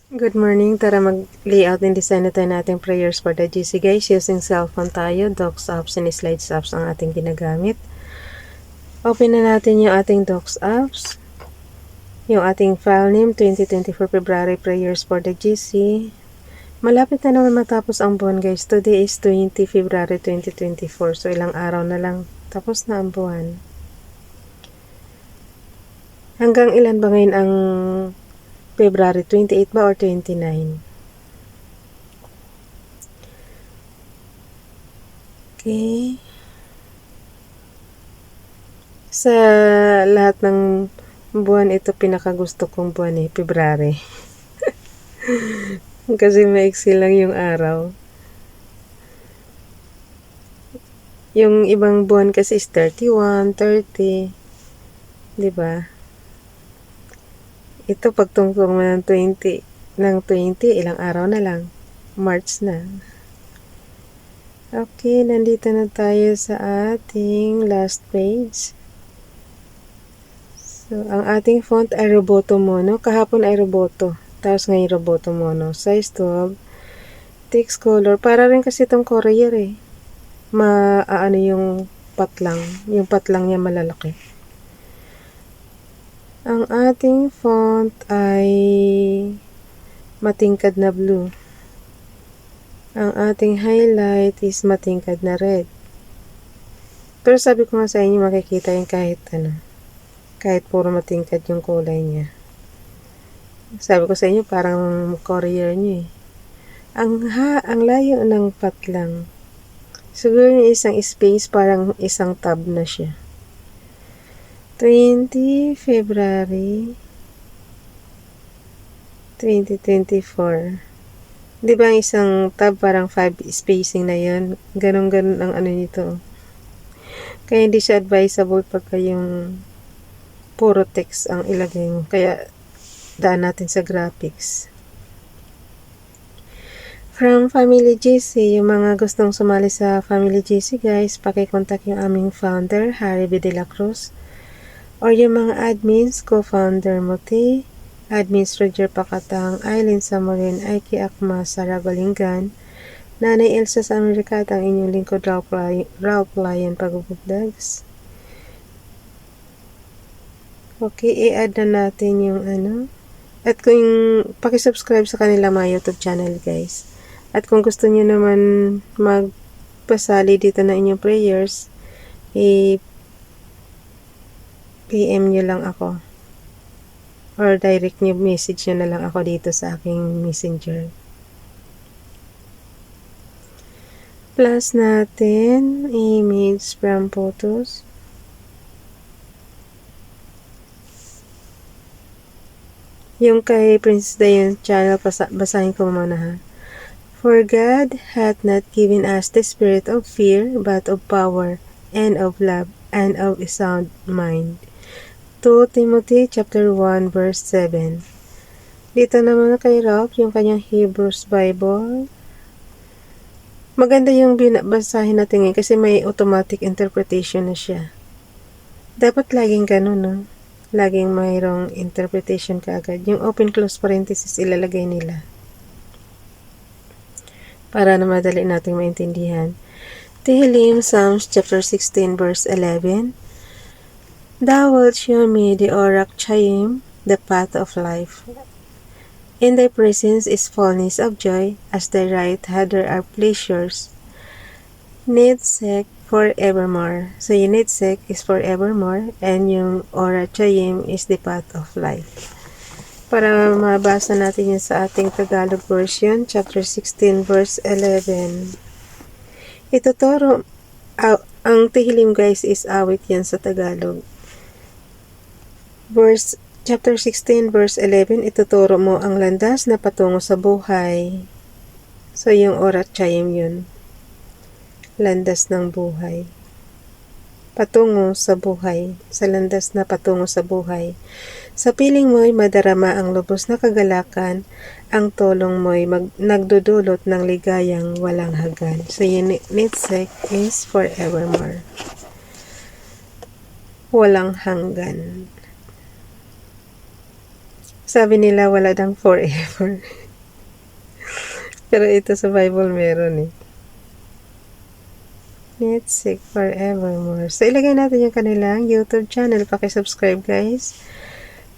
Good morning. Tara mag-layout and design na tayo nating prayers for the GC guys. Using cellphone tayo. Docs apps and slides apps ang ating ginagamit. Open na natin yung ating Docs apps. Yung ating file name, 2024 February prayers for the GC. Malapit na naman matapos ang buwan guys. Today is 20 February 2024. So ilang araw na lang. Tapos na ang buwan. Hanggang ilan ba ngayon ang February 28 ba or 29? Okay. Sa lahat ng buwan, ito pinakagusto kong buwan February. Kasi maiksi lang yung araw. Yung ibang buwan kasi is 31, 30. Diba? Ito pagtungtong mo ng 20, ilang araw na lang. March na. Okay, nandito na tayo sa ating last page. So, ang ating font ay Roboto Mono. Kahapon ay Roboto. Tapos ngayon Roboto Mono. Size 12. Text color. Para rin kasi itong Courier Maano yung patlang. Yung patlang niya malalaki. Ang ating font ay matingkad na blue. Ang ating highlight is matingkad na red. Pero sabi ko nga sa inyo, makikita yung kahit puro matingkad yung kulay niya. Sabi ko sa inyo, parang Courier niyo Ang layo ng patlang. Siguro yung isang space, parang isang tab na siya. 20 February 2024. Di ba ang isang tab parang 5 spacing na yun? Ganon-ganon ang ano nito. Kaya hindi siya advisable pagka yung puro text ang ilagay mo. Kaya daan natin sa graphics. From Family GC, yung mga gustong sumali sa Family GC guys, pakicontact yung aming founder, Harry B. De La Cruz. Or yung mga admins, co-founder Muti, admins Roger Pakatang, Aileen Samorin, Aiki Akma, Sarah Galingan, Nanay Elsa sa Amerika at ang inyong lingkod Ralph Lion Pagubugdags. Okay, i-add na natin yung At kung pakisubscribe sa kanila mga YouTube channel guys. At kung gusto niyo naman magpasali dito na inyong prayers, PM nyo lang ako. Or direct nyo message nyo na lang ako dito sa aking messenger. Plus natin, image from photos. Yung kay Princess Diane channel, basahin ko muna ha. For God hath not given us the spirit of fear, but of power, and of love, and of a sound mind. 2 Timothy chapter 1 verse 7. Dito naman kay Ralph, yung kanyang Hebrews Bible. Maganda yung binabasahin natin ngayon kasi may automatic interpretation na siya. Dapat laging ganun, no? Laging mayroong interpretation kaagad. Yung open close parenthesis ilalagay nila. Para na madali nating maintindihan. Tehillim, Psalms chapter 16 verse 11. Thou wilt show me the Orach Chaim, the path of life. In thy presence is fullness of joy, as thy right hand there are pleasures. Nitzek forevermore. So yung Nitzek is forevermore, and yung Orach Chaim is the path of life. Para mabasa natin yun sa ating Tagalog version, chapter 16 verse 11. Ituturo, ang Tehillim guys is awit yan sa Tagalog. Chapter 16 verse 11, ituturo mo ang landas na patungo sa buhay. So yung Orach Chaim yun. Landas ng buhay. Patungo sa buhay. Sa landas na patungo sa buhay. Sa piling mo'y madarama ang lubos na kagalakan, ang tulong mo'y nagdudulot ng ligayang walang hanggan. So yung Nitzek is forevermore. Walang hanggan. Sabi nila wala dang forever. Pero ito sa Bible meron eh. Let's seek forevermore. So, ilagay natin yung kanilang YouTube channel. Pakisubscribe, guys.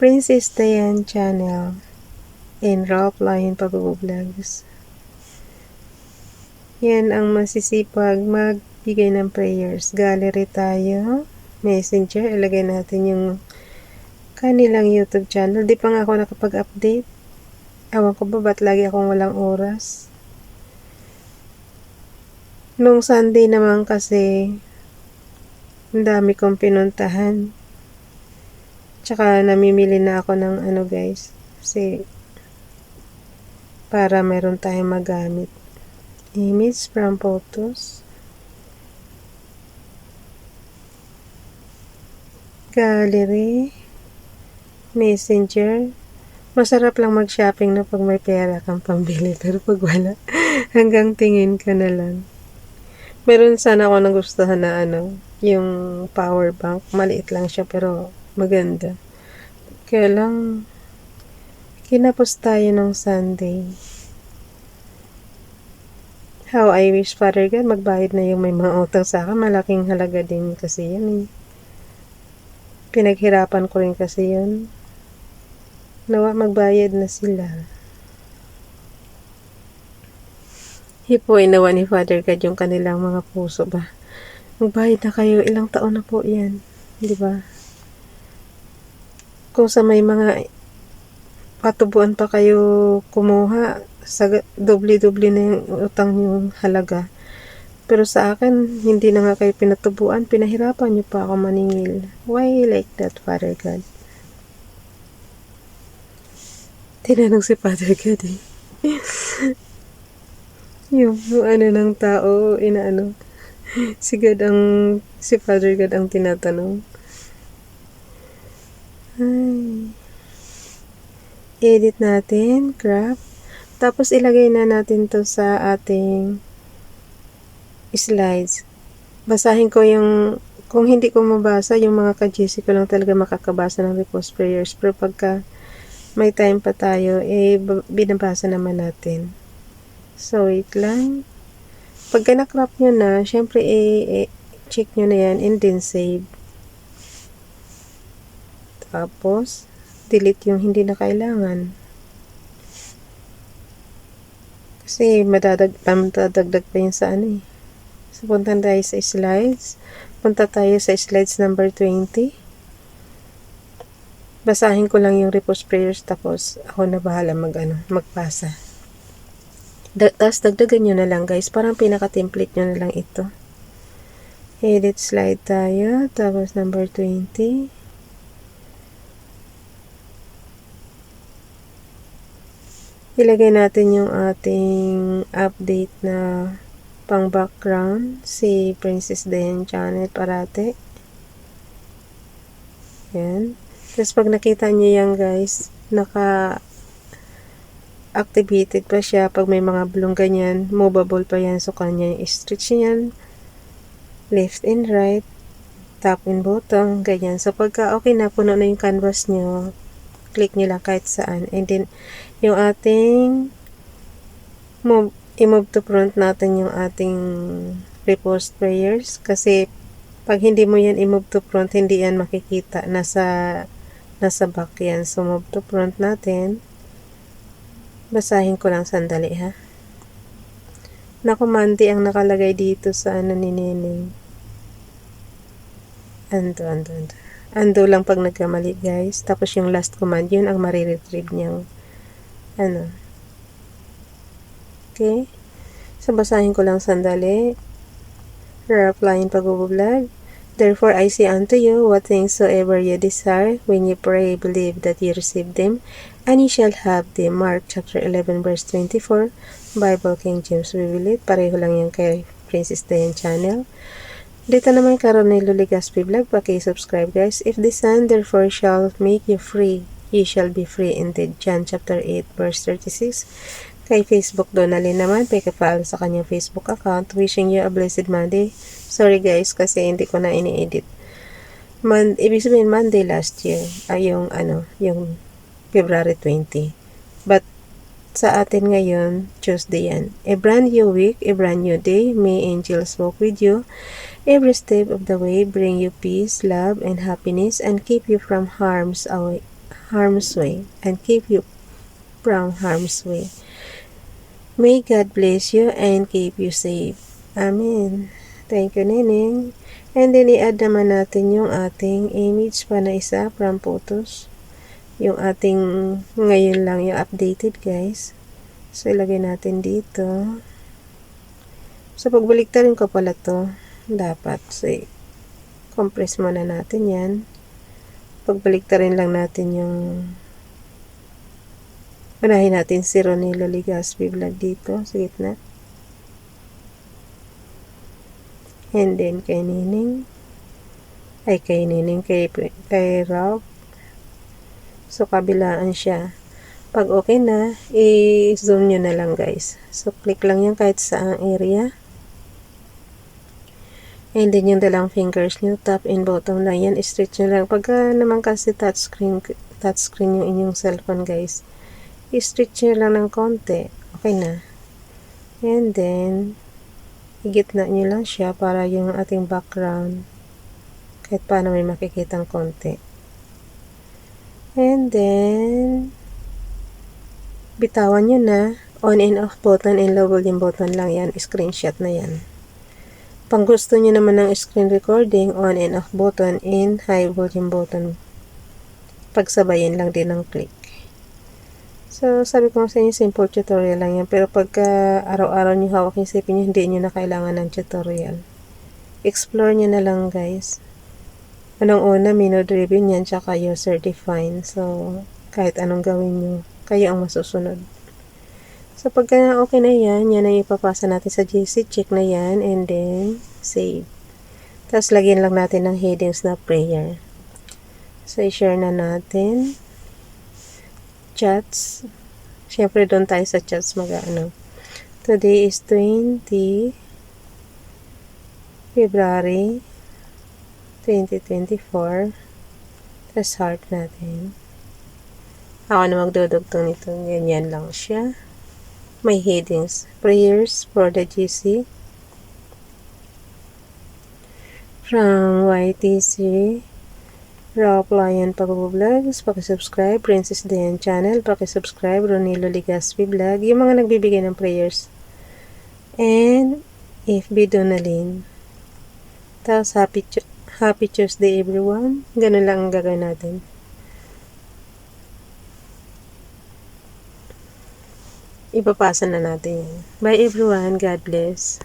Princess Diane Channel and Ralph Lion Pag-vlogs. Yan ang masisipag magbigay ng prayers. Gallery tayo. Messenger. Ilagay natin yung kanilang YouTube channel. Di pa nga ako nakapag-update. Ewan ko ba ba't lagi akong walang oras? Nung Sunday naman kasi, ang dami kong pinuntahan. Tsaka namimili na ako ng ano guys. Kasi, para meron tayong magamit. Image from photos. Gallery. Messenger. Masarap lang mag-shopping na pag may pera kang pambili. Pero pag wala, hanggang tingin ka na lang. Meron sana ako nagustuhan na ano, yung power bank. Maliit lang siya pero maganda. Kaya lang, kinapos tayo ng Sunday. How I wish, Father God, magbayad na yung may mga utang sa akin. Malaking halaga din kasi yan eh. Pinaghirapan ko rin kasi yun. Nawa magbayad na sila. Hipuin nawa ni Father God yung kanilang mga puso ba. Magbayad na kayo, ilang taon na po yan. Di ba? Kung sa may mga patubuan pa kayo kumuha, sa doble-doble na yung utang yung halaga. Pero sa akin, hindi na nga kayo pinatubuan, pinahirapan niyo pa ako maningil. Why like that, Father God? Tinanong si Father God eh. yung ano ng tao, inaano. Si Father God ang tinatanong. Ay. Edit natin, craft. Tapos ilagay na natin to sa ating slides. Basahin ko yung, kung hindi ko mabasa, yung mga ka-GC ko lang talaga makakabasa ng repost prayers. Pero pagka may time pa tayo, binabasa naman natin. So, wait lang. Pagka na-crop nyo na, syempre, check nyo na yan and then save. Tapos, delete yung hindi na kailangan. Kasi, madadagdag pa yun sa ano eh. So, punta tayo sa slides. Punta tayo sa slides number 20. Basahin ko lang yung repost prayers tapos ako na bahala magpasa. Tapos dagdagan nyo na lang guys. Parang pinaka-template nyo na lang ito. Edit slide tayo. Tapos number 20. Ilagay natin yung ating update na pang background. Si Princess Diane Channel parate. Yan. Tapos pag nakita nyo yan guys, activated pa siya. Pag may mga blong ganyan, movable pa yan. So, kanya yung stretch yan. Left and right. Tap and bottom. Ganyan. So, pagka okay na, puno na yung canvas nyo, click nyo lang kahit saan. And then, yung ating i-move to front natin yung ating repost prayers. Kasi, pag hindi mo yan i-move to front, hindi yan makikita. Nasa back yan. So, move to front natin. Basahin ko lang sandali, ha? Nakumandi ang nakalagay dito sa ano ni Neneng. Ando lang pag nagkamali, guys. Tapos yung last command, yun ang mariretrieve niyang ano. Okay? So, basahin ko lang sandali. Replying pag-vlog. Therefore, I say unto you, what things soever you desire, when you pray, believe that you receive them, and you shall have them. Mark chapter 11, verse 24, Bible King James Bible. Pareho lang yan kay Princess Diane Channel. Dito naman karon ni Luli Gaspi Vlog. Paki-subscribe guys. If the Son therefore shall make you free, ye shall be free indeed. John chapter 8, verse 36. Kay Facebook Donalyn naman, paki-follow sa kanyang Facebook account. Wishing you a blessed Monday. Sorry guys, kasi hindi ko na ini-edit. Ibig sabihin, Monday last year, ay yung February 20. But sa atin ngayon, Tuesday yan. A brand new week, a brand new day. May angels walk with you. Every step of the way, bring you peace, love, and happiness, and keep you from harm's way, and keep you from harm's way. May God bless you and keep you safe. Amen. Thank you, Neneng. And then, i-add naman natin yung ating image pa na isa from photos. Yung ating ngayon lang yung updated, guys. So, ilagay natin dito. So, pagbaliktarin ko pala to, dapat. So, compress muna natin yan. Pagbaliktarin lang natin yung unahin natin si Ronilo Legaspi Vlog dito sa gitna. And then, kay Nining. Kay Rob. So, kabilaan siya. Pag okay na, i-zoom nyo na lang, guys. So, click lang yan kahit saang area. And then, yung dalang fingers nyo, top and bottom lang yan. Stretch nyo lang. Pagka naman kasi touchscreen yung inyong cellphone, guys. I-stretch nyo lang ng konti. Okay na. And then, igitna nyo lang siya para yung ating background kahit paano may makikitang konti. And then, bitawan nyo na. On and off button and low volume button lang yan. Screenshot na yan. Pang gusto nyo naman ng screen recording, on and off button and high volume button. Pagsabayin lang din ng click. So, sabi ko sa inyo, simple tutorial lang yan. Pero pagka araw-araw nyo hawak yung isipin nyo, hindi nyo na kailangan ng tutorial. Explore nyo na lang, guys. Unang-una, menu-driven yan, tsaka user-defined. So, kahit anong gawin nyo, kayo ang masusunod. So, pagka okay na yan, yan ang ipapasa natin sa GC. Check na yan, and then, save. Tapos, lagyan lang natin ng headings na prayer. So, i-share na natin. Chats. Siyempre, doon tayo sa chats mag-ano. Today is 20 February 2024. Tapos, heart natin. Ako na magdudugtong nito. Ganyan lang siya. May headings. Prayers for the GC. From YTC. Rob Lion Pag-Vlogs. Pakisubscribe. Princess Dayan Channel. Pakisubscribe. Ronilo Legaspi Vlog. Yung mga nagbibigay ng prayers. And FB Donalyn. Tapos Happy Tuesday everyone. Ganun lang ang gagawin natin. Ipapasa na natin yan. Bye everyone. God bless.